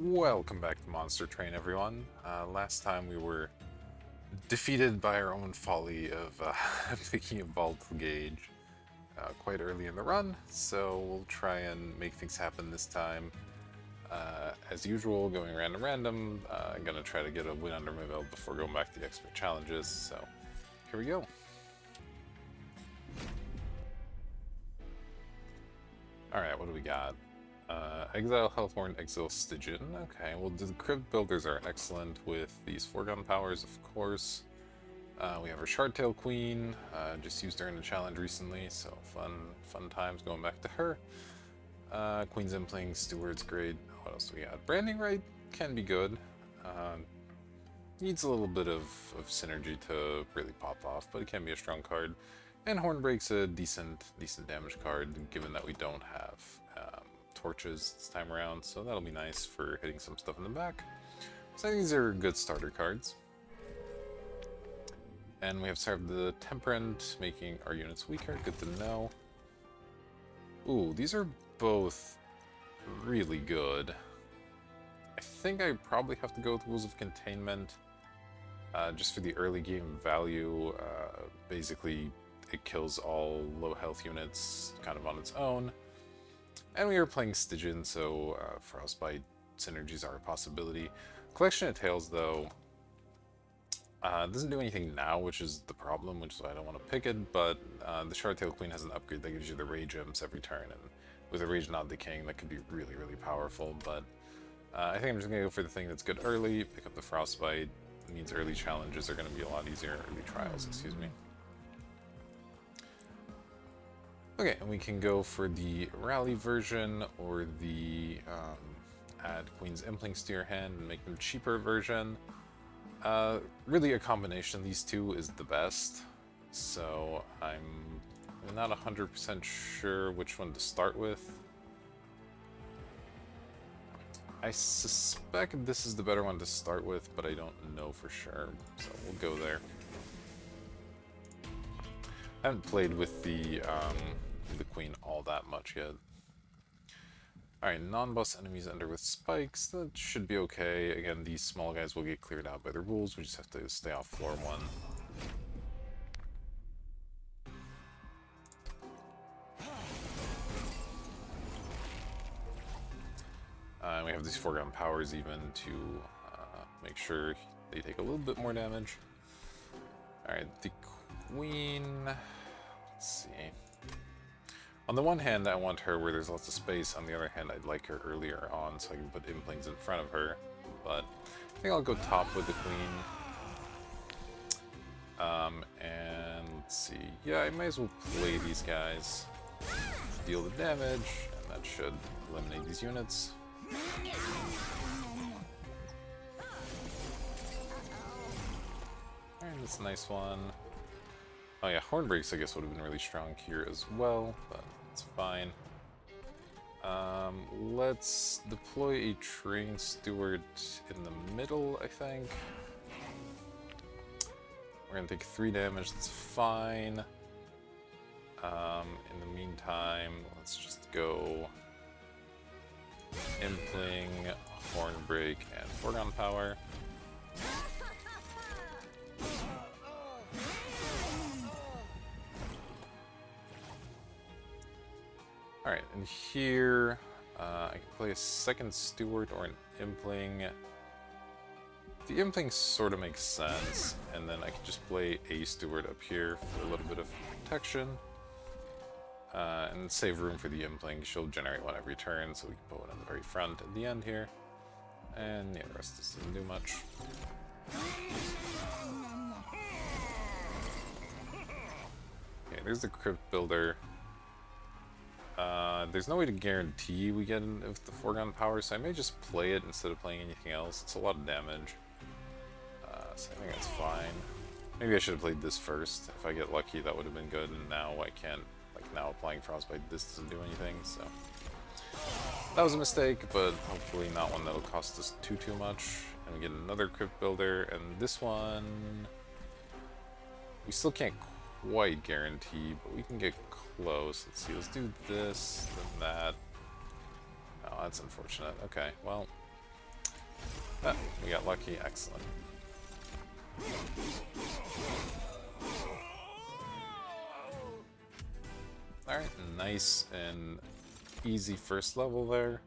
Welcome back to Monster Train, everyone. Last time we were defeated by our own folly of picking a volatile gauge quite early in the run, so we'll try and make things happen this time. As usual, going random. I'm gonna try to get a win under my belt before going back to the expert challenges, so here we go. Alright, what do we got? Exile Hellthorn, Exile Stygian. Okay, well, the crypt builders are excellent with these foregone powers, of course. We have our Shardtail Queen, just used her in a challenge recently, so fun times going back to her. Queen's Impling, Steward's great. What else do we got? Branding Right can be good. Needs a little bit of synergy to really pop off, but it can be a strong card. And Hornbreak's a decent damage card, given that we don't have torches this time around, so that'll be nice for hitting some stuff in the back. So I think these are good starter cards. And we have Serve the Temperament, making our units weaker, good to know. Ooh, these are both really good. I think I probably have to go with Rules of Containment, just for the early game value. Basically, it kills all low health units kind of on its own. And we are playing Stygian, so Frostbite synergies are a possibility. Collection of Tails, though, doesn't do anything now, which is the problem, which is why I don't want to pick it, but the Shardtail Queen has an upgrade that gives you the Rage Imps every turn, and with a Rage not decaying, that could be really powerful, but I think I'm just going to go for the thing that's good early, pick up the Frostbite. It means early challenges are going to be a lot easier, early trials, excuse me. Okay, and we can go for the Rally version, or the add Queen's Impling to your hand and make them cheaper version. Really a combination of these two is the best, so I'm not 100% sure which one to start with. I suspect this is the better one to start with, but I don't know for sure, so we'll go there. I haven't played with the Queen all that much yet. Alright, non-boss enemies enter with spikes. That should be okay. Again, these small guys will get cleared out by the rules. We just have to stay off floor 1. And we have these foregone powers even to make sure they take a little bit more damage. Alright, the Queen... Let's see. On the one hand, I want her where there's lots of space. On the other hand, I'd like her earlier on so I can put Implings in front of her. But I think I'll go top with the Queen. And let's see. Yeah, I might as well play these guys. Deal the damage, and that should eliminate these units. Alright, that's a nice one. Oh yeah, Hornbreaks I guess would have been really strong here as well, but it's fine. Let's deploy a Train Steward in the middle, I think. We're gonna take 3 damage, that's fine. In the meantime, let's just go Impling, Hornbreak, and Foregone Power. Alright, and here I can play a second Steward or an Impling. The Impling sort of makes sense, and then I can just play a Steward up here for a little bit of protection. And save room for the Impling. She'll generate one every turn, so we can put one on the very front at the end here. And yeah, the rest doesn't do much. Okay, there's the Crypt Builder. There's no way to guarantee we get it with the foregone power, so I may just play it instead of playing anything else. It's a lot of damage. So I think that's fine. Maybe I should have played this first. If I get lucky, that would have been good, and now I can't. Like, now applying Frostbite, this doesn't do anything, so... That was a mistake, but hopefully not one that'll cost us too much. And we get another Crypt Builder, and this one... We still can't quite guarantee, but we can get close. Let's see, let's do this, then that. Oh, that's unfortunate. Okay, well, Ah, we got lucky. Excellent. Alright, nice and easy first level there.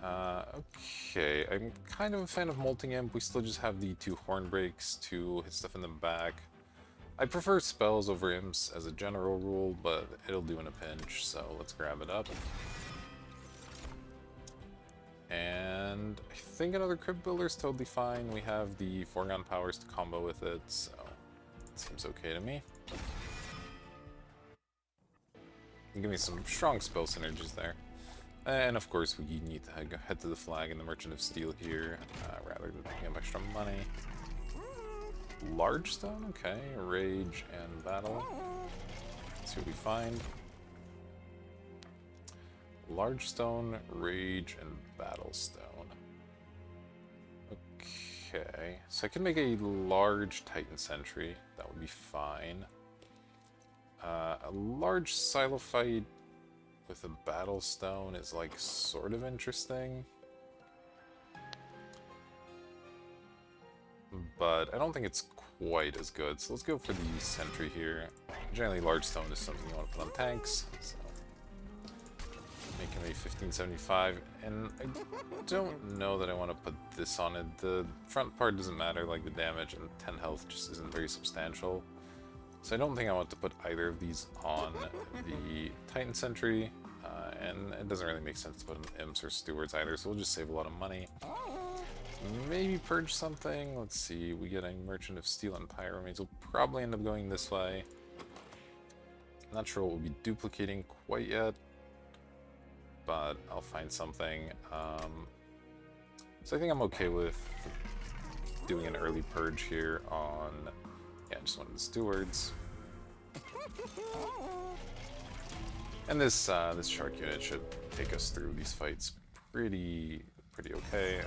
Okay, I'm kind of a fan of Molting Imp. We still just have the 2 horn breaks to hit stuff in the back. I prefer spells over imps as a general rule, but it'll do in a pinch, so let's grab it up. And I think another Crypt Builder is totally fine. We have the foregone powers to combo with it, so it seems okay to me. Give me some strong spell synergies there. And of course, we need to head to the flag and the Merchant of Steel here, rather than picking up extra money. Large Stone? Okay. Rage and Battle. Let's see what we find. Large Stone, Rage, and Battle Stone. Okay. So I can make a large Titan Sentry. That would be fine. A large Silophyte with a Battle Stone is like sort of interesting. But I don't think it's quite as good, so let's go for the Sentry here. Generally, large stone is something you want to put on tanks, so making a 1575, and I don't know that I want to put this on it. The front part doesn't matter, like the damage and 10 health just isn't very substantial. So I don't think I want to put either of these on the Titan Sentry, and it doesn't really make sense to put on Imps or Stewards either, so we'll just save a lot of money. Maybe purge something. Let's see, we get a Merchant of Steel and Pyramids. We'll probably end up going this way. Not sure what we'll be duplicating quite yet, but I'll find something. So I think I'm okay with doing an early purge here on, yeah, just one of the Stewards. And this this shark unit should take us through these fights pretty okay.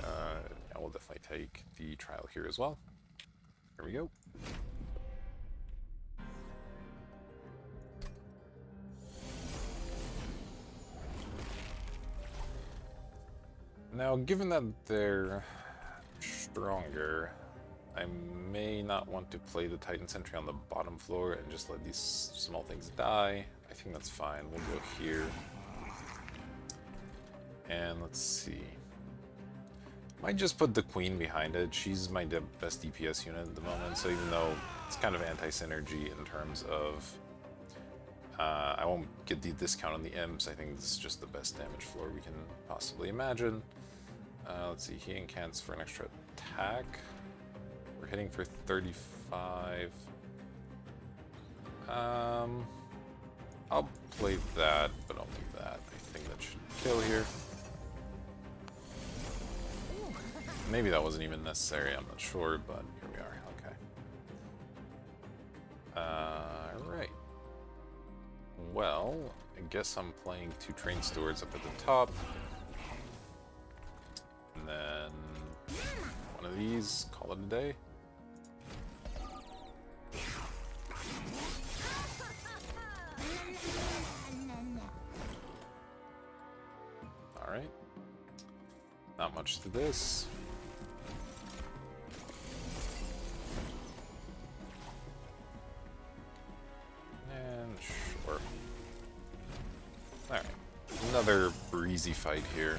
I will definitely take the trial here as well. Here we go. Now, given that they're stronger, I may not want to play the Titan Sentry on the bottom floor and just let these small things die. I think that's fine. We'll go here. And let's see. Might just put the Queen behind it. She's my best DPS unit at the moment, so even though it's kind of anti-synergy in terms of I won't get the discount on the Imps, I think this is just the best damage floor we can possibly imagine. Let's see, he incants for an extra attack. We're hitting for 35. I'll play that, but only that. I think that should kill here. Maybe that wasn't even necessary, I'm not sure, but here we are, okay. Alright. Well, I guess I'm playing 2 Train Stewards up at the top. And then one of these, call it a day. Alright. Not much to this. Sure. Alright. Another breezy fight here.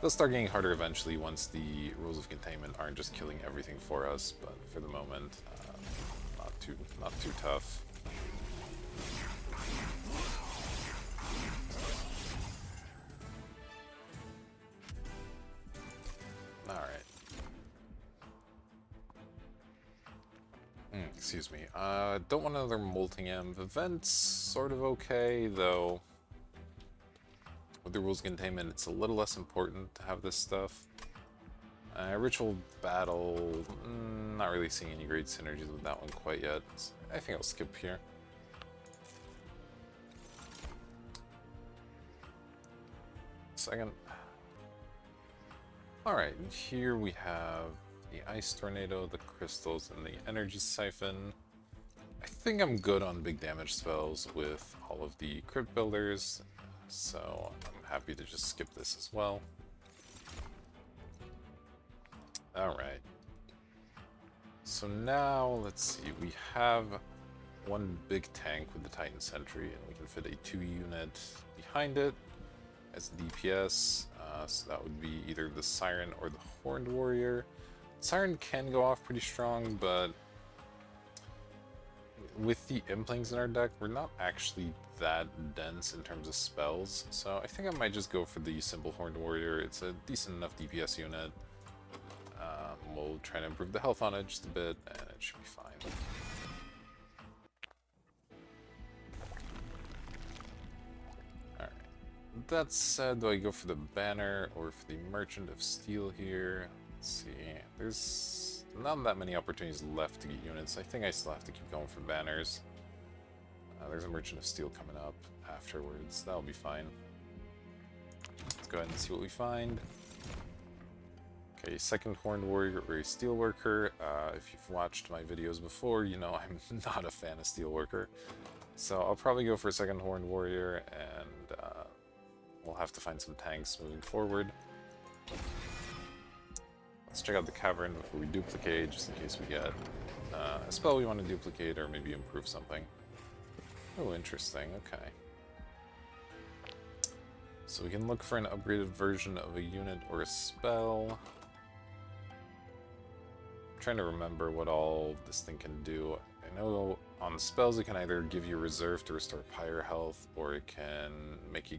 They'll start getting harder eventually once the rules of containment aren't just killing everything for us, but for the moment, not too tough. Alright. Excuse me. Don't want another Molting Imp. Event's sort of okay, though. With the rules of containment, it's a little less important to have this stuff. Ritual Battle, not really seeing any great synergies with that one quite yet. So I think I'll skip here. Second. Alright, here we have the Ice Tornado, the Crystals, and the Energy Siphon. I think I'm good on big damage spells with all of the Crypt Builders, so I'm happy to just skip this as well. Alright. So now, let's see, we have one big tank with the Titan Sentry, and we can fit a 2-unit behind it as DPS. So that would be either the Siren or the Horned Warrior. Siren can go off pretty strong, but with the Implings in our deck, we're not actually that dense in terms of spells. So I think I might just go for the simple Horned Warrior. It's a decent enough DPS unit. We'll try to improve the health on it just a bit, and it should be fine. Alright. That said, do I go for the Banner or for the Merchant of Steel here? Let's see. There's not that many opportunities left to get units. I think I still have to keep going for banners. There's a Merchant of Steel coming up afterwards. That'll be fine. Let's go ahead and see what we find. Okay, second Horned Warrior or a Steelworker. If you've watched my videos before, you know I'm not a fan of Steelworker. So I'll probably go for a second Horned Warrior, and we'll have to find some tanks moving forward. Let's check out the Cavern before we duplicate, just in case we get a spell we want to duplicate or maybe improve something. Oh, interesting, okay. So we can look for an upgraded version of a unit or a spell. I'm trying to remember what all this thing can do. I know on the spells it can either give you reserve to restore pyre health, or it can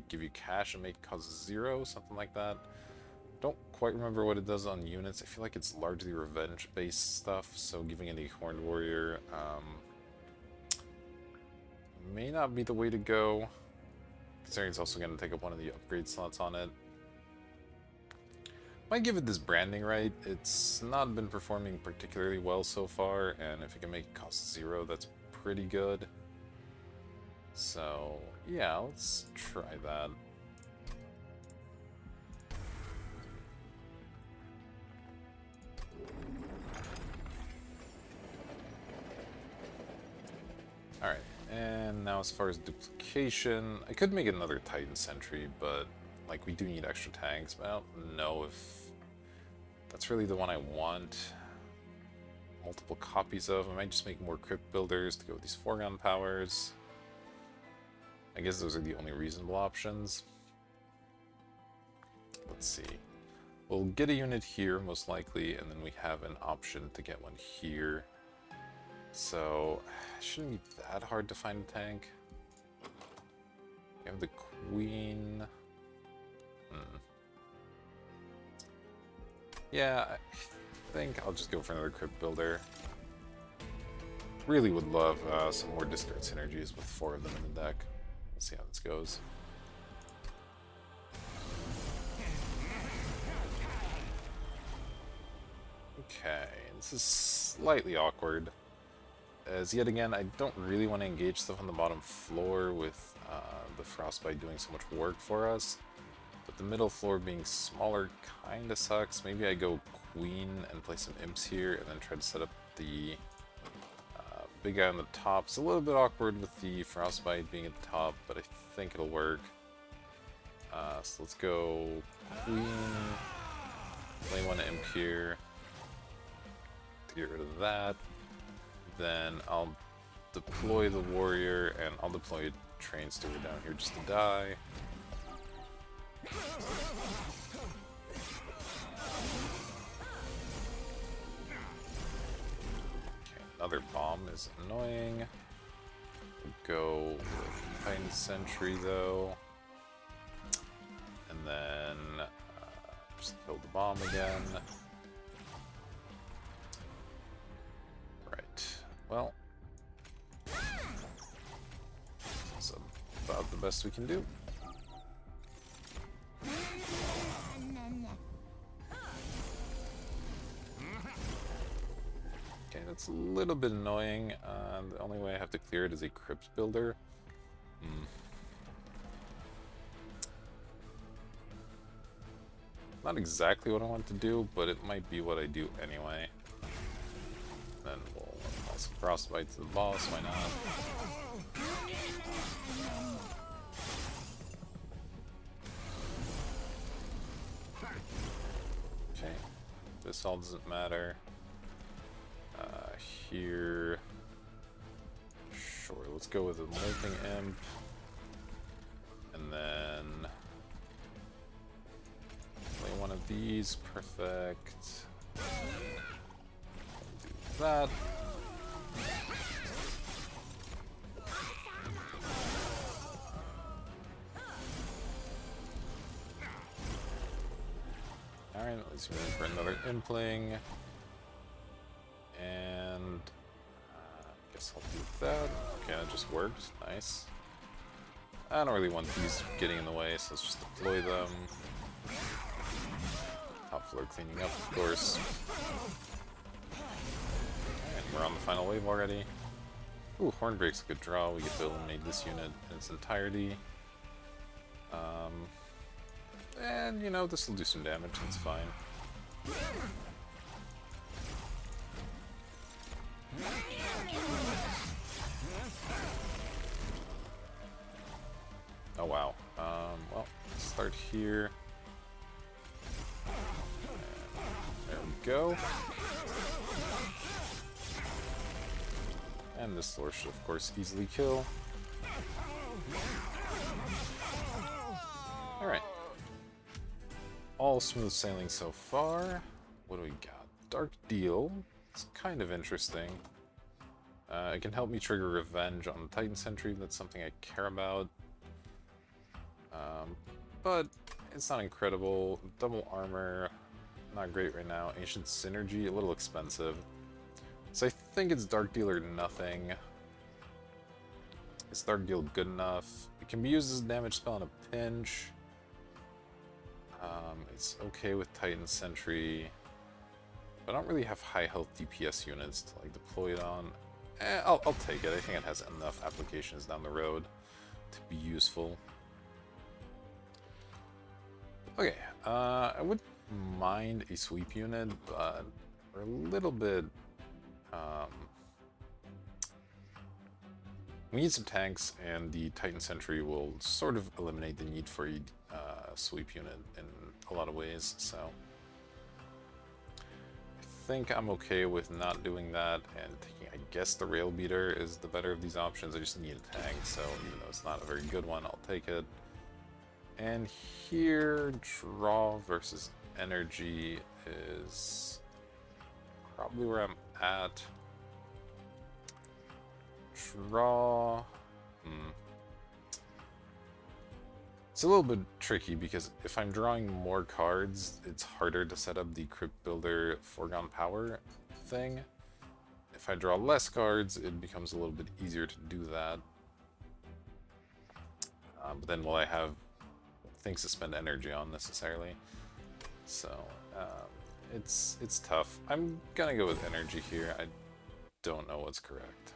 give you cash and make it cause 0, something like that. Don't quite remember what it does on units. I feel like it's largely revenge-based stuff, so giving it a Horned Warrior may not be the way to go, considering it's also going to take up one of the upgrade slots on it. Might give it this branding right. It's not been performing particularly well so far, and if it can make it cost 0, that's pretty good. So yeah, let's try that. Alright, and now as far as duplication, I could make another Titan Sentry, but like we do need extra tanks, but I don't know if that's really the one I want. Multiple copies of. I might just make more Crypt Builders to go with these foregone powers. I guess those are the only reasonable options. Let's see. We'll get a unit here, most likely, and then we have an option to get one here. So, it shouldn't be that hard to find a tank. We have the Queen. Yeah, I think I'll just go for another Crypt Builder. Really would love some more discard synergies with 4 of them in the deck. We'll see how this goes. Okay, this is slightly awkward, as yet again I don't really want to engage stuff on the bottom floor with the Frostbite doing so much work for us. But the middle floor being smaller kinda sucks. Maybe I go Queen and play some Imps here and then try to set up the big guy on the top. It's a little bit awkward with the Frostbite being at the top, but I think it'll work. So let's go Queen, play one Imp here to get rid of that. Then I'll deploy the Warrior, and I'll deploy a Train Steward down here just to die. Okay, another bomb is annoying. Go with Titan Sentry though, and then just kill the bomb again. Right. Well, that's about the best we can do. Okay, that's a little bit annoying. The only way I have to clear it is a Crypt Builder. Not exactly what I want to do, but it might be what I do anyway. Then we'll also Frostbite to the boss, why not? Okay. This all doesn't matter. Here... Sure, let's go with a Molting Imp. And then... play one of these. Perfect. Do that. Alright, at least we're in for another Impling. And I guess I'll do that. Okay, that just worked. Nice. I don't really want these getting in the way, so let's just deploy them. Top floor cleaning up, of course. Alright, we're on the final wave already. Ooh, Hornbreak's a good draw. We get to eliminate this unit in its entirety. And, you know, this will do some damage, it's fine. Oh wow. Well, let's start here. There we go. And this floor should, of course, easily kill. Alright. All smooth sailing so far. What do we got? Dark Deal. It's kind of interesting. It can help me trigger revenge on the Titan Sentry. That's something I care about. But it's not incredible. Double armor, not great right now. Ancient Synergy, a little expensive. So I think it's Dark Deal or nothing. Is Dark Deal good enough? It can be used as a damage spell in a pinch. It's okay with Titan Sentry. But I don't really have high health DPS units to like deploy it on. I'll take it. I think it has enough applications down the road to be useful. Okay, I wouldn't mind a sweep unit, but we're a little bit... we need some tanks, and the Titan Sentry will sort of eliminate the need for a sweep unit in a lot of ways, so... I think I'm okay with not doing that, and taking, I guess the Rail Beater is the better of these options. I just need a tank, so even though it's not a very good one, I'll take it. And here, draw versus energy is probably where I'm at. Draw... It's a little bit tricky because if I'm drawing more cards, it's harder to set up the Crypt Builder Foregone Power thing. If I draw less cards, it becomes a little bit easier to do that. But then will I have things to spend energy on necessarily? So it's tough. I'm gonna go with energy here. I don't know what's correct.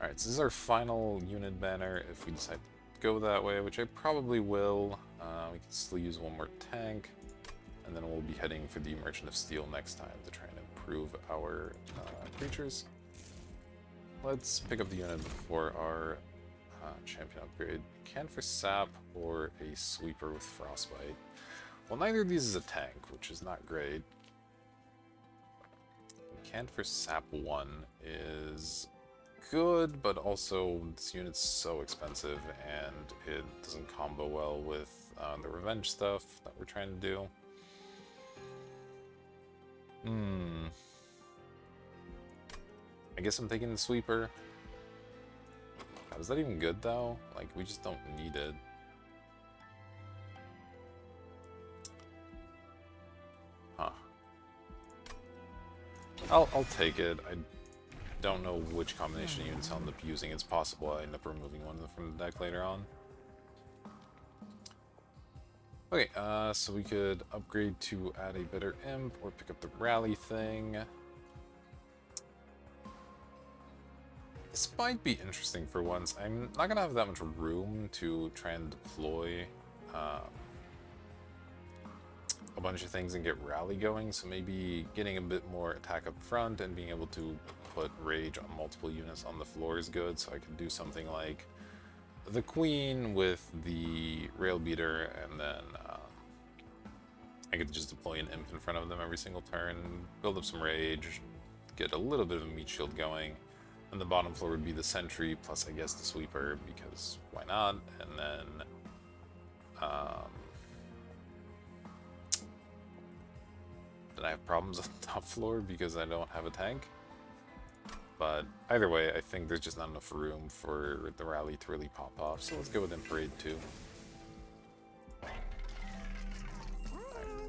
Alright, so this is our final unit banner if we decide to go that way, which I probably will. We can still use one more tank, and then we'll be heading for the Merchant of Steel next time to try and improve our creatures. Let's pick up the unit before our champion upgrade. Can for Sap or a Sweeper with Frostbite. Well, neither of these is a tank, which is not great. Can for Sap 1 is good, but also this unit's so expensive and it doesn't combo well with the revenge stuff that we're trying to do. I guess I'm taking the Sweeper. God, is that even good though? Like, we just don't need it. Huh. I'll take it. I don't know which combination of units I'll end up using. It's possible I end up removing one from the deck later on. Okay, so we could upgrade to add a better Imp or pick up the rally thing. This might be interesting for once. I'm not gonna have that much room to try and deploy a bunch of things and get rally going, so maybe getting a bit more attack up front and being able to put rage on multiple units on the floor is good, so I can do something like the Queen with the Rail Beater and then I could just deploy an imp in front of them every single turn, build up some rage, get a little bit of a meat shield going, and the bottom floor would be the sentry, plus I guess the sweeper, because why not? And then I have problems on the top floor because I don't have a tank. But either way, I think there's just not enough room for the rally to really pop off, so let's go with Imp Raid 2. Right,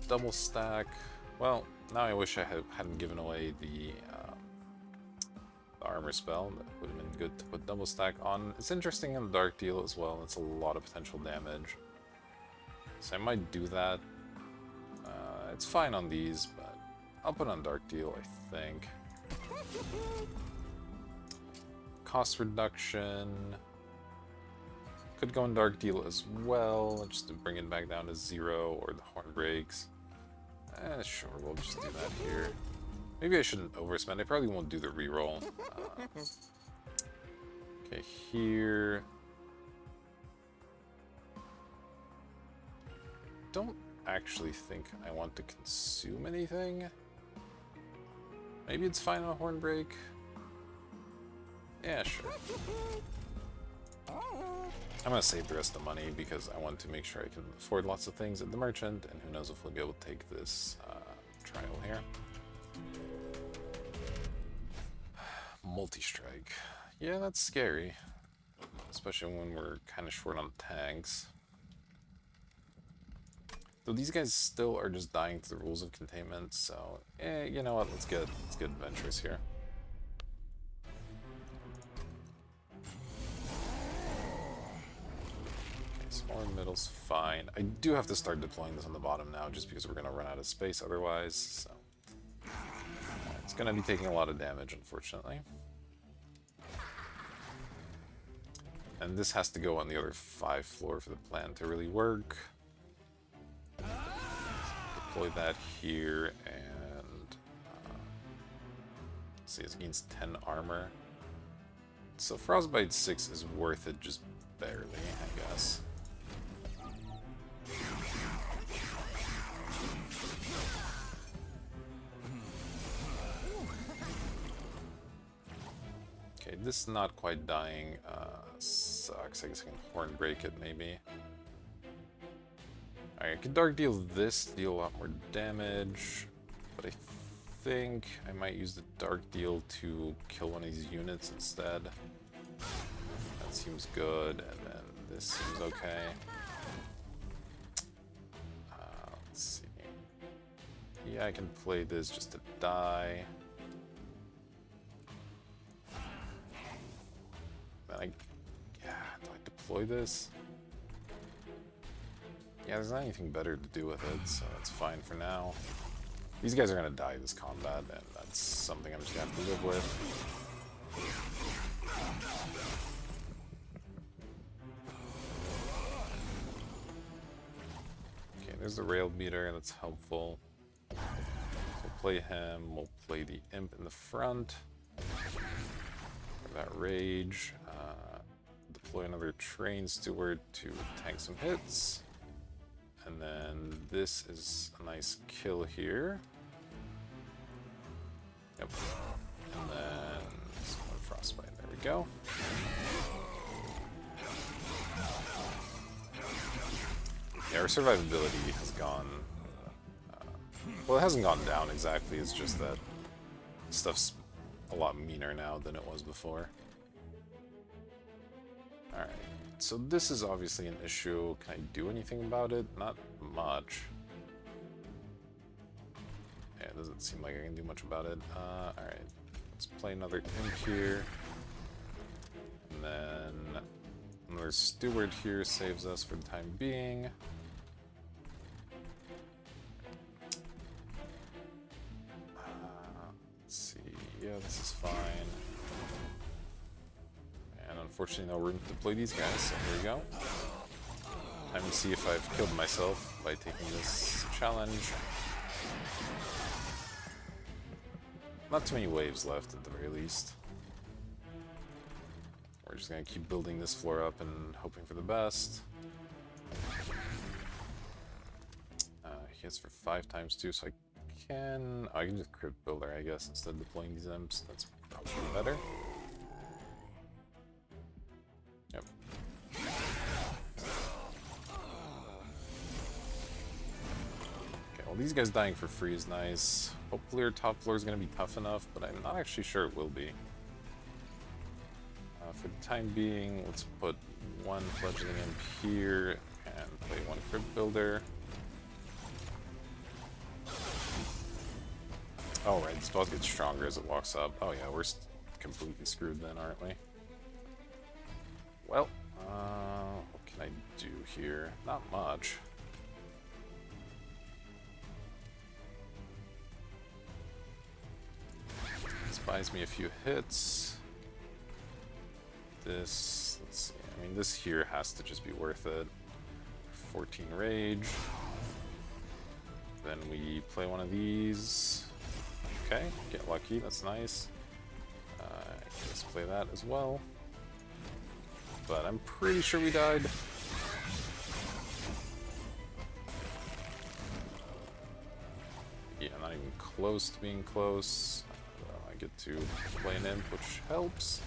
double stack. Well, now I wish I hadn't given away the armor spell. That would have been good to put double stack on. It's interesting in the Dark Deal as well, it's a lot of potential damage. So I might do that. It's fine on these, but I'll put on Dark Deal, I think. Cost reduction. Could go in Dark Deal as well, just to bring it back down to 0, or the Horn Breaks. Sure, we'll just do that here. Maybe I shouldn't overspend. I probably won't do the reroll. Okay, here. Don't actually think I want to consume anything. Maybe it's fine on Horn Break. Yeah, sure. I'm gonna save the rest of the money because I want to make sure I can afford lots of things at the merchant, and who knows if we'll be able to take this trial here. Multi-strike. Yeah, that's scary. Especially when we're kind of short on tanks. Though these guys still are just dying to the rules of containment, so you know what, let's get adventurous here. Okay, smaller middle's fine. I do have to start deploying this on the bottom now, just because we're gonna run out of space otherwise, so it's gonna be taking a lot of damage, unfortunately. And this has to go on the other 5 floor for the plan to really work. Deploy that here, and see, it gains 10 armor. So Frostbite 6 is worth it, just barely, I guess. Okay, this is not quite dying. Sucks. I guess I can Horn Break it, maybe. Alright, I can Dark Deal this, deal a lot more damage, but I think I might use the Dark Deal to kill one of these units instead. That seems good, and then this seems okay. Let's see. Yeah, I can play this just to die. Then do I deploy this? Yeah, there's not anything better to do with it, so that's fine for now. These guys are gonna die this combat, and that's something I'm just gonna have to live with. Okay, there's the rail beater, that's helpful. So we'll play him, we'll play the imp in the front. For that rage. Deploy another train steward to tank some hits. And then this is a nice kill here. Yep. And then one Frostbite. There we go. Yeah, our survivability has gone... well, it hasn't gone down exactly. It's just that stuff's a lot meaner now than it was before. Alright. So this is obviously an issue. Can I do anything about it? Not much. Yeah, it doesn't seem like I can do much about it. Alright. Let's play another imp here. And then another steward here saves us for the time being. Let's see. Yeah, this is fine. Unfortunately, no room to deploy these guys, so here we go. Time to see if I've killed myself by taking this challenge. Not too many waves left, at the very least. We're just gonna keep building this floor up and hoping for the best. he hits for 5 times too, so I can... Oh, I can just Crypt Builder, I guess, instead of deploying these Imps. That's probably better. Yep. Okay, well, these guys dying for free is nice. Hopefully our top floor is going to be tough enough, but I'm not actually sure it will be. For the time being, let's put one Fledgling Imp here and play one Crypt Builder. Oh right, the spells get stronger as it walks up. Oh yeah, we're completely screwed then, aren't we? Well, what can I do here? Not much. This buys me a few hits. This, let's see, I mean this here has to just be worth it. 14 rage. Then we play one of these. Okay, get lucky, that's nice. Let's play that as well. But I'm pretty sure we died. Yeah, not even close to being close. I get to play an imp, which helps.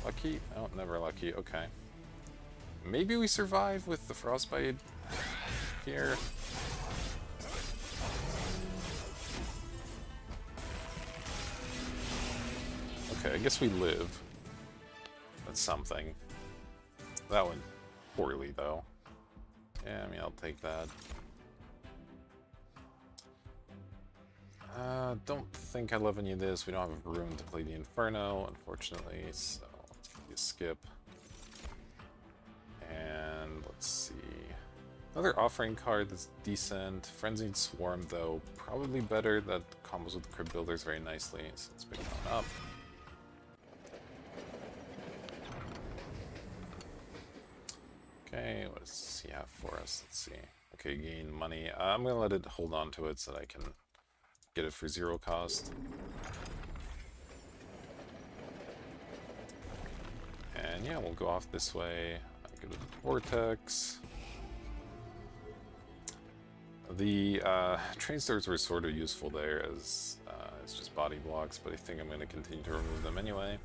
Lucky? Oh, never lucky. Okay. Maybe we survive with the frostbite here. Okay, I guess we live. That's something. That went poorly, though. Yeah, I mean, I'll take that. Don't think I love any of this. We don't have room to play the Inferno, unfortunately, so you skip. And let's see. Another offering card that's decent. Frenzied Swarm, though, probably better. That combos with Crypt Builders very nicely, so let's pick that one up. Okay, what does he have for us? Let's see. Okay, gain money. I'm gonna let it hold on to it so that I can get it for 0 cost. And yeah, we'll go off this way. Go to the Vortex. The train stars were sort of useful there as just body blocks, but I think I'm going to continue to remove them anyway.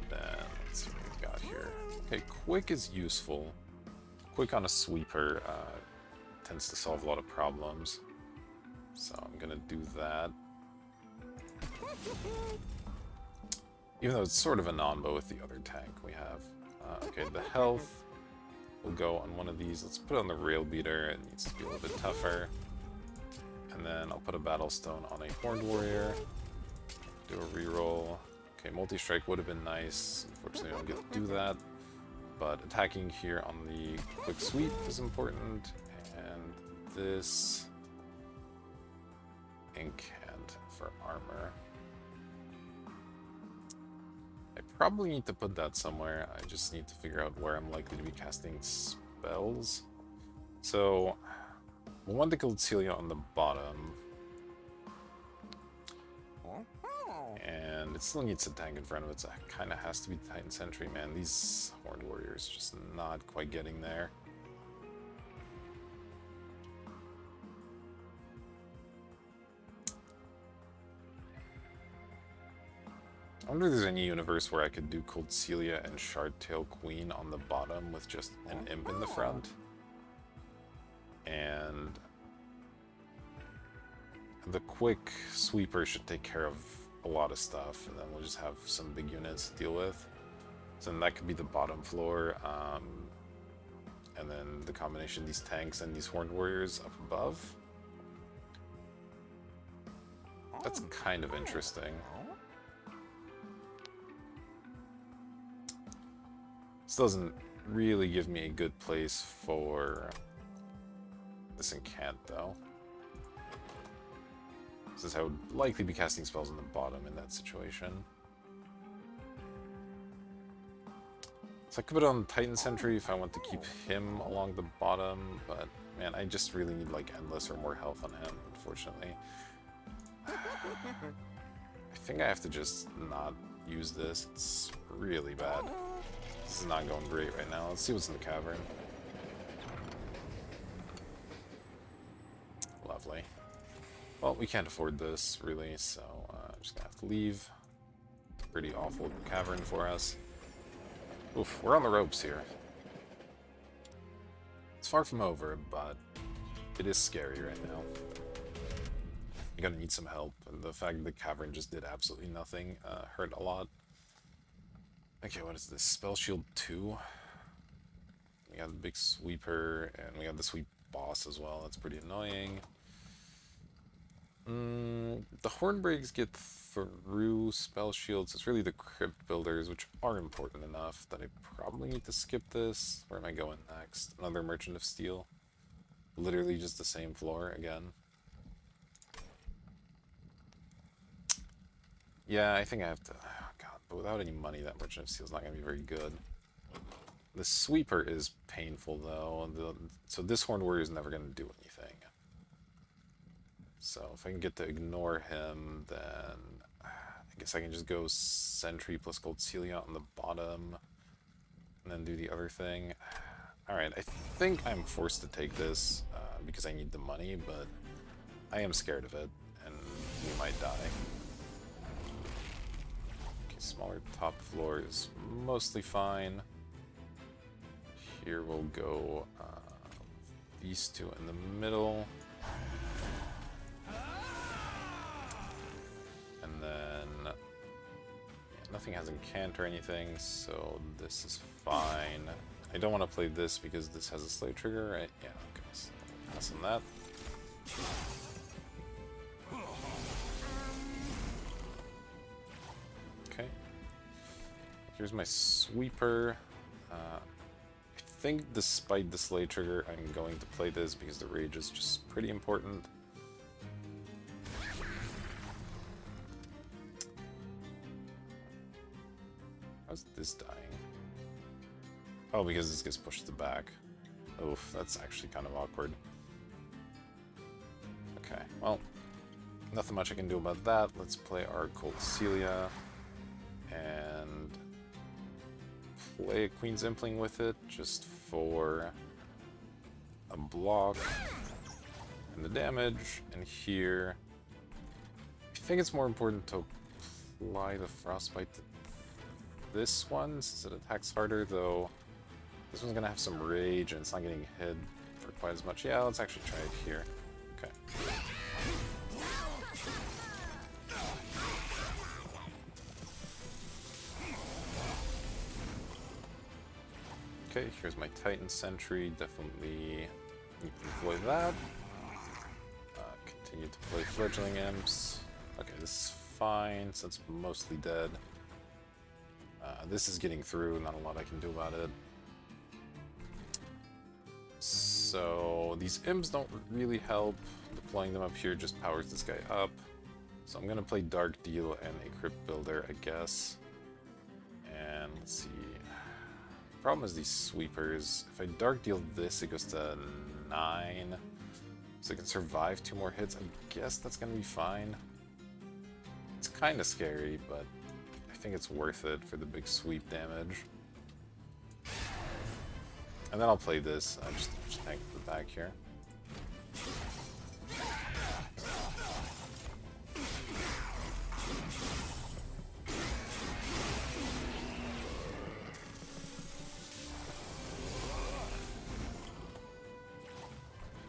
Then let's see what we've got here. Okay, quick is useful. Quick on a sweeper tends to solve a lot of problems, so I'm gonna do that. Even though it's sort of a non-bow with the other tank we have. Okay, the health will go on one of these. Let's put it on the rail beater. It needs to be a little bit tougher. And then I'll put a battle stone on a horned warrior. Do a reroll. Okay, multi-strike would have been nice. Unfortunately, I don't get to do that. But attacking here on the quick sweep is important. And this incant for armor. I probably need to put that somewhere. I just need to figure out where I'm likely to be casting spells. So, we'll want to kill Celia on the bottom. And it still needs a tank in front of it, so it kind of has to be Titan Sentry. Man, these Horned Warriors just not quite getting there. I wonder if there's any universe where I could do Cold Celia and Shardtail Queen on the bottom with just an imp in the front. And the quick sweeper should take care of a lot of stuff, and then we'll just have some big units to deal with. So then that could be the bottom floor, and then the combination of these tanks and these Horned Warriors up above. That's kind of interesting. This doesn't really give me a good place for this incant, though, since I would likely be casting spells on the bottom in that situation. So I could put it on Titan Sentry if I want to keep him along the bottom, but man, I just really need like Endless or more health on him, unfortunately. I think I have to just not use this. It's really bad. This is not going great right now. Let's see what's in the cavern. Well, we can't afford this, really, so just gonna have to leave. Pretty awful cavern for us. Oof, we're on the ropes here. It's far from over, but it is scary right now. You're gonna need some help, and the fact that the cavern just did absolutely nothing hurt a lot. Okay, what is this? Spell Shield 2? We got the big sweeper, and we got the sweep boss as well. That's pretty annoying. The Hornbreaks get through spell shields. It's really the crypt builders, which are important enough that I probably need to skip this. Where am I going next? Another Merchant of Steel. Literally just the same floor again. Yeah, I think I have to... Oh god, but without any money, that Merchant of Steel is not going to be very good. The Sweeper is painful, though. So this Horned Warrior is never going to do anything. So if I can get to ignore him, then I guess I can just go Sentry plus Gold Celia on the bottom, and then do the other thing. Alright, I think I'm forced to take this because I need the money, but I am scared of it, and we might die. Okay, smaller top floor is mostly fine. Here we'll go these two in the middle. And then yeah, nothing has Incant or anything, so this is fine. I don't want to play this because this has a slay trigger, right? Yeah, okay, so pass on that. Okay. Here's my sweeper. I think despite the slay trigger, I'm going to play this because the rage is just pretty important. How's this dying? Oh, because this gets pushed to the back. Oof, that's actually kind of awkward. Okay, well, nothing much I can do about that. Let's play our Gold Celia and play a Queen's Impling with it just for a block and the damage. And here, I think it's more important to apply the Frostbite to this one since it attacks harder, though this one's gonna have some rage and it's not getting hit for quite as much. Yeah, let's actually try it here. Okay. Okay, here's my Titan Sentry. Definitely need to deploy that. Continue to play Fledgling Imps. Okay, this is fine, so it's mostly dead. This is getting through, not a lot I can do about it. So these Imps don't really help. Deploying them up here just powers this guy up. So I'm gonna play Dark Deal and a Crypt Builder, I guess. And let's see. Problem is these sweepers. If I Dark Deal this, it goes to 9. So I can survive 2 more hits. I guess that's gonna be fine. It's kind of scary, but I think it's worth it for the big sweep damage. And then I'll play this. Just tank the back here.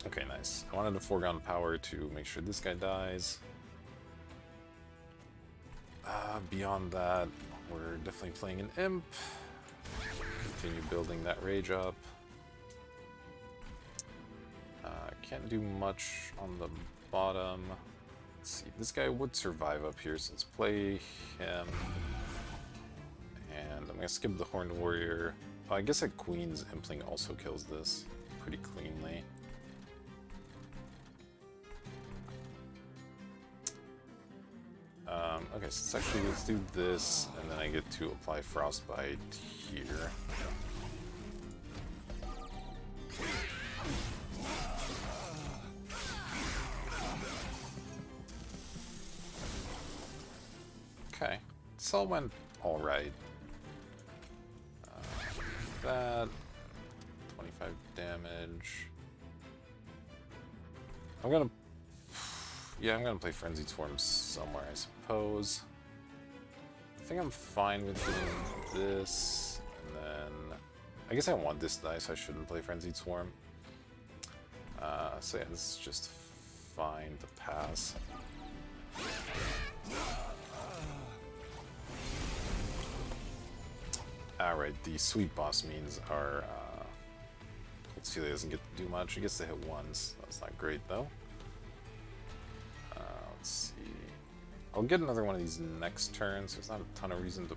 Okay, nice. I wanted to foregone power to make sure this guy dies. Beyond that, we're definitely playing an Imp. Continue building that rage up. Can't do much on the bottom. Let's see, this guy would survive up here, so let's play him. And I'm gonna skip the Horned Warrior. Oh, I guess a Queen's Impling also kills this pretty cleanly. Okay, so let's do this, and then I get to apply Frostbite here. Okay, this all went alright. That 25 damage. I'm gonna Yeah, I'm gonna play Frenzied Swarm somewhere, I suppose. I think I'm fine with doing this, and then... I guess I want this die, so I shouldn't play Frenzied Swarm. So yeah, this is just fine to pass. Alright, the Sweet Boss means are... let's see, he doesn't get to do much. He gets to hit once. That's not great, though. Let's see. I'll get another one of these next turns. There's not a ton of reason to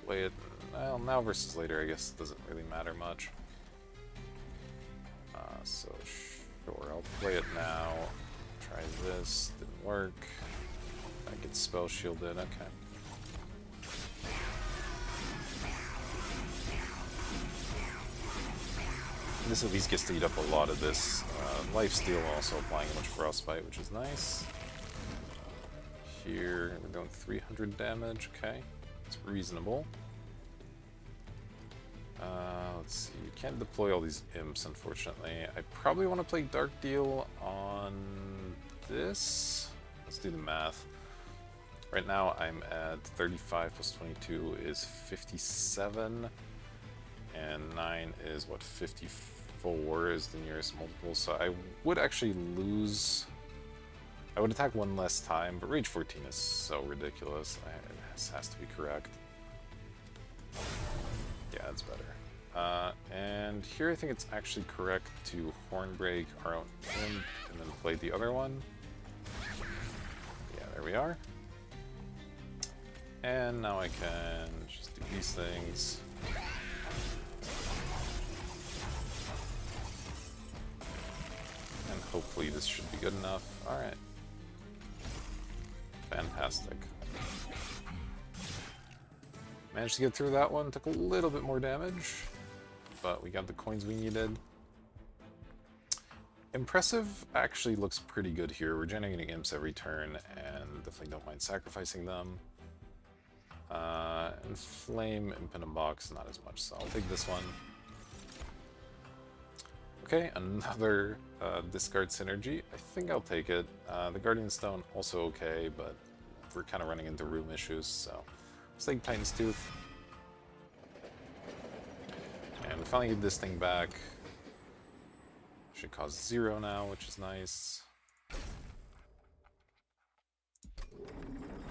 play it. Well, now versus later, I guess it doesn't really matter much. So sure, I'll play it now. Try this. Didn't work. I get spell shielded. Okay. This at least gets to eat up a lot of this lifesteal, also applying a bunch of frostbite, which is nice. Here, we're doing 300 damage, okay. It's reasonable. Let's see, you can't deploy all these imps, unfortunately. I probably want to play Dark Deal on this. Let's do the math. Right now I'm at 35 plus 22 is 57, and 9 is, what, 54 is the nearest multiple, so I would actually lose... I would attack one less time, but Rage 14 is so ridiculous. This has to be correct. Yeah, it's better. And here I think it's actually correct to Hornbreak our own imp and then play the other one. Yeah, there we are. And now I can just do these things. And hopefully this should be good enough. Alright. Fantastic. Managed to get through that one, took a little bit more damage, but we got the coins we needed. Impressive actually looks pretty good here. We're generating imps every turn, and definitely don't mind sacrificing them. And Flame, Imp in a box, not as much, so I'll take this one. Okay, another discard synergy. I think I'll take it. The Guardian Stone, also okay, but we're kind of running into room issues, so let's take Titan's Tooth. And we finally get this thing back. Should cost 0 now, which is nice.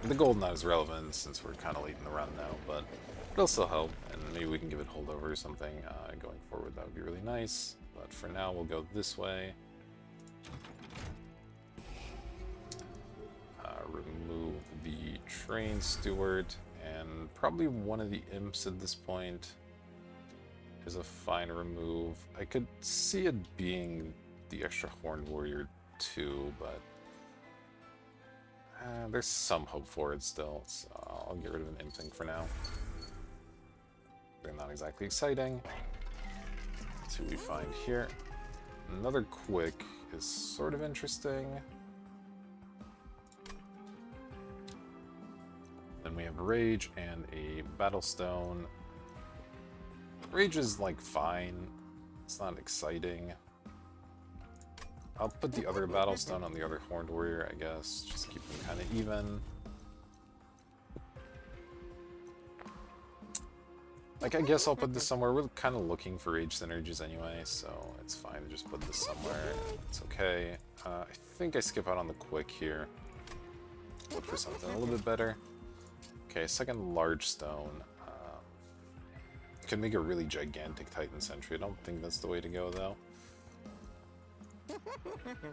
The gold not as relevant since we're kind of late in the run now, but it'll still help, and maybe we can give it holdover or something going forward. That would be really nice. But for now, we'll go this way. Remove the Train Steward, and probably one of the imps at this point is a fine remove. I could see it being the extra Horned Warrior too, but there's some hope for it still, so I'll get rid of an imp thing for now. They're not exactly exciting. Let's see what we find here. Another Quick is sort of interesting. Then we have Rage and a Battlestone. Rage is, like, fine. It's not exciting. I'll put the other Battlestone on the other Horned Warrior, I guess. Just keep them kind of even. Like, I guess I'll put this somewhere. We're kind of looking for Rage synergies anyway, so it's fine to just put this somewhere. It's okay. I think I skip out on the Quick here. Look for something a little bit better. Okay, second large stone. Could make a really gigantic Titan Sentry. I don't think that's the way to go, though.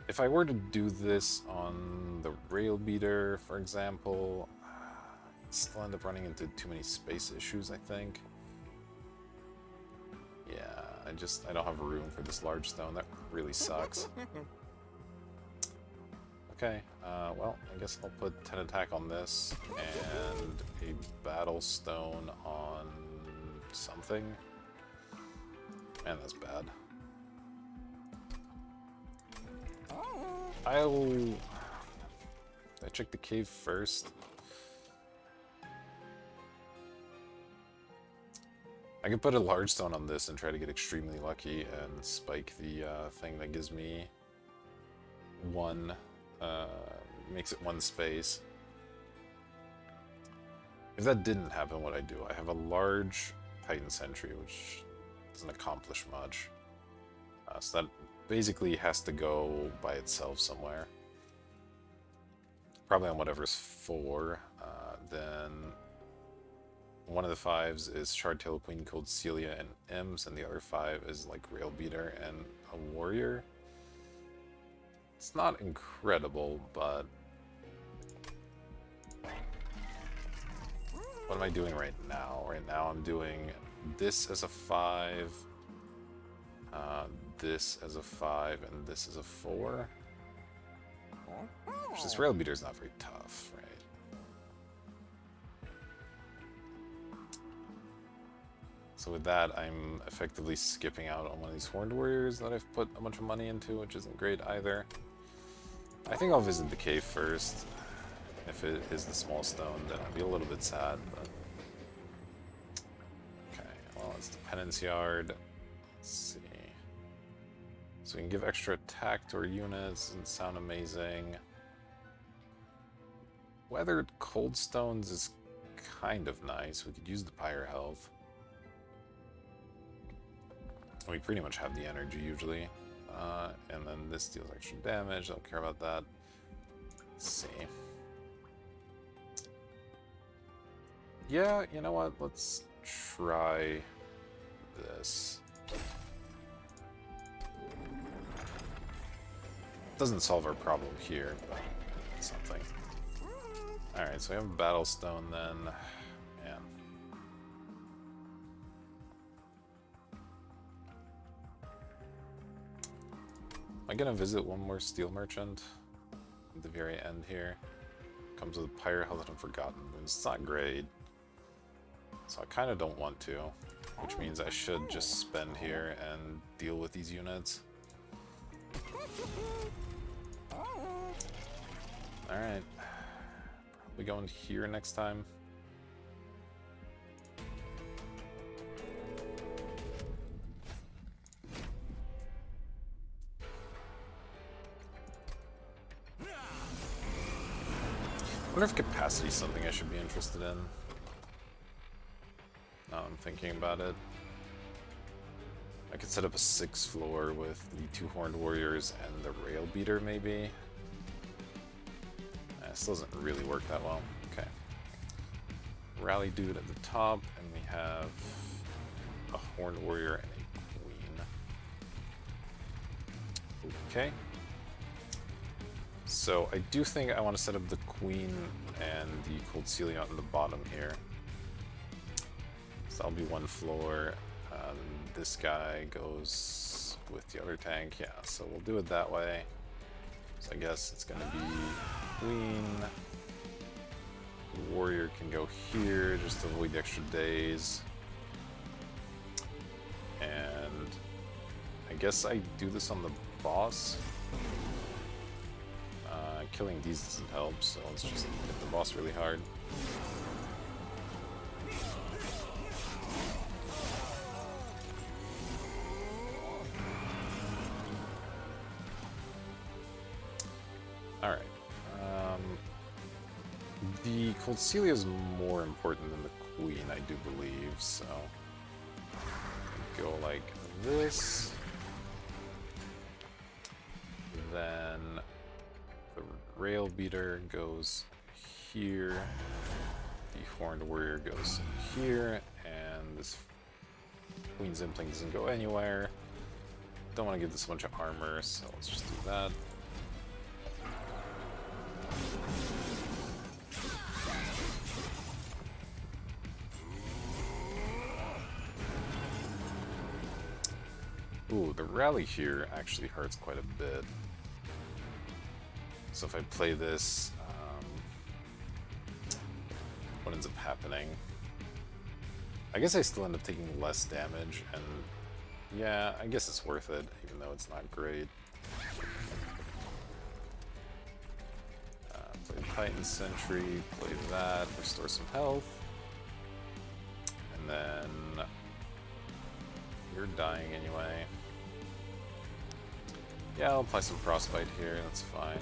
If I were to do this on the Rail Beater, for example, I'd still end up running into too many space issues, I think. Yeah, I don't have room for this large stone. That really sucks. Okay, well, I guess I'll put 10 attack on this, and a Battle Stone on something. Man, that's bad. I check the cave first. I can put a large stone on this and try to get extremely lucky and spike the thing that gives me one makes it one space. If that didn't happen, what I do? I have a large Titan Sentry, which doesn't accomplish much. So that basically has to go by itself somewhere. Probably on whatever's 4. Then one of the 5s is Shardtail Queen, Cold Celia, and Imps, and the other 5 is like Rail Beater and a Warrior. It's not incredible, but what am I doing right now? Right now I'm doing this as a 5, this as a 5, and this as a 4. Which this Rail Beater is not very tough, right? So with that, I'm effectively skipping out on one of these Horned Warriors that I've put a bunch of money into, which isn't great either. I think I'll visit the cave first. If it is the small stone, then I'll be a little bit sad, but... Okay, well, it's the Penance Yard. Let's see. So we can give extra attack to our units and sound amazing. Weathered Cold Stones is kind of nice. We could use the Pyre Health. We pretty much have the energy usually. And then this deals extra damage. I don't care about that. Let's see. Yeah, you know what? Let's try this. Doesn't solve our problem here, but it's something. Alright, so we have a Battle Stone then. Man. Am I gonna visit one more Steel Merchant at the very end here? Comes with Pyre Health and Forgotten Wounds. It's not great. So I kind of don't want to, which means I should just spend here and deal with these units. Alright. Probably going here next time. I wonder if capacity is something I should be interested in. Now I'm thinking about it. I could set up a 6th floor with the 2 Horned Warriors and the Rail Beater, maybe. It still doesn't really work that well. Okay. Rally Dude at the top, and we have a Horned Warrior and a Queen. Okay. So I do think I want to set up the Queen and the Cold Celia on the bottom here. So that'll be 1 floor. This guy goes with the other tank. Yeah, so we'll do it that way. So I guess it's going to be Queen. Warrior can go here just to avoid the extra days. And I guess I do this on the boss. Killing these doesn't help, so let's just hit the boss really hard. Alright. The Cold Celia is more important than the Queen, I do believe, so... Go like this. Then... the Rail Beater goes here, the Horned Warrior goes here, and this Queen's Impling doesn't go anywhere. Don't want to give this a bunch of armor, so let's just do that. Ooh, the rally here actually hurts quite a bit. So if I play this, what ends up happening? I guess I still end up taking less damage, and yeah, I guess it's worth it, even though it's not great. Play Titan Sentry, play that, restore some health. And then you're dying anyway. Yeah, I'll apply some Frostbite here, that's fine.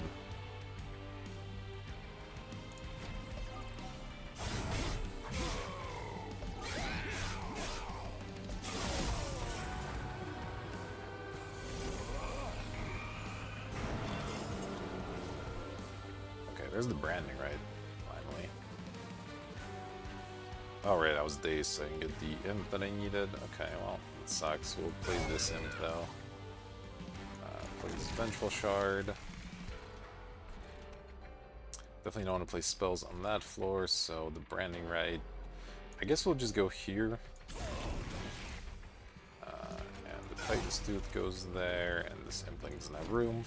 there's the branding, right? Finally. Oh, right, I was dazed, so I can get the imp that I needed. Okay, well, it sucks. We'll play this imp, though. Play this Vengeful Shard. Definitely don't want to play spells on that floor, so the branding right. I guess we'll just go here. And the Titan's Tooth goes there, and this Impling's in that room.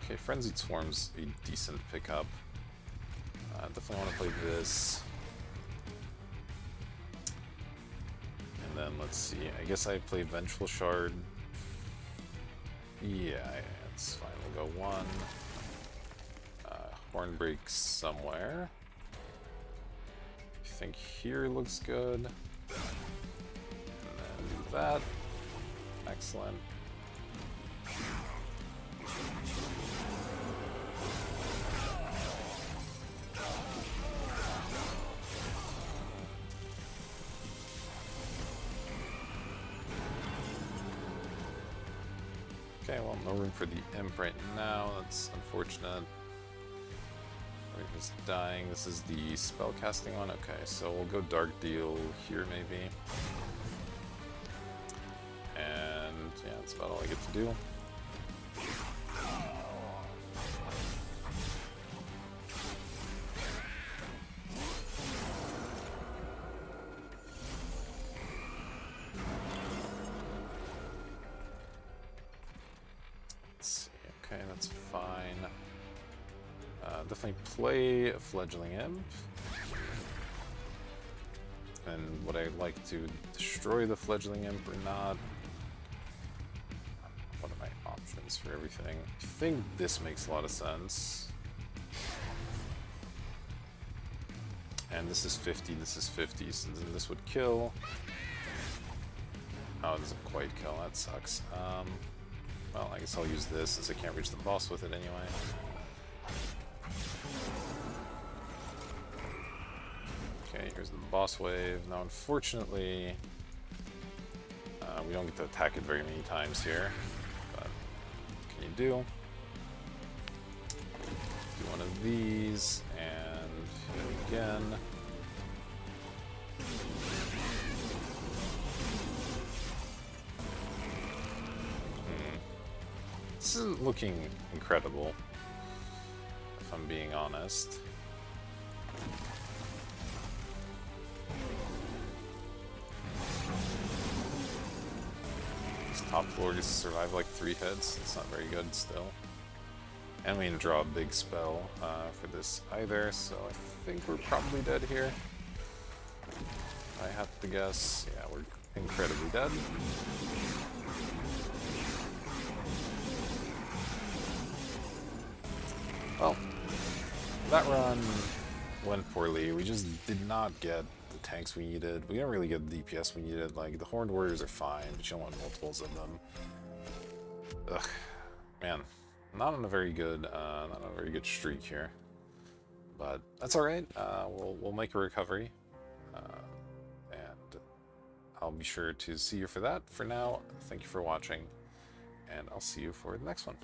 Okay, Frenzied Swarm's a decent pickup. Definitely want to play this. And then, let's see, I guess I play Vengeful Shard. Yeah, it's fine, we'll go one. Hornbreak somewhere. I think here looks good. And then do that. Excellent. Okay, well, no room for the imp right now. That's unfortunate. He's dying. This is the spell casting one. Okay, so we'll go Dark Deal here maybe. And yeah, that's about all I get to do. Let's see. Okay, that's fine. Definitely play a Fledgling Imp. And would I like to destroy the Fledgling Imp or not? What are my options for everything? I think this makes a lot of sense. And this is 50, this is 50, so then this would kill. Oh, it doesn't quite kill, that sucks. Well, I guess I'll use this since I can't reach the boss with it anyway. Okay, here's the boss wave. Now, unfortunately, we don't get to attack it very many times here. But what can you do? Do one of these, and hit it again. This isn't looking incredible, if I'm being honest. Top floor gets to survive like 3 hits. It's not very good still. And we need to draw a big spell for this either, so I think we're probably dead here. I have to guess. Yeah, we're incredibly dead. Well, that run went poorly. We just did not get the tanks we needed. We didn't really get the DPS we needed. Like, the Horned Warriors are fine, but you don't want multiples of them. Ugh, man, not on a very good streak here. But that's all right. We'll make a recovery, and I'll be sure to see you for that. For now, thank you for watching, and I'll see you for the next one.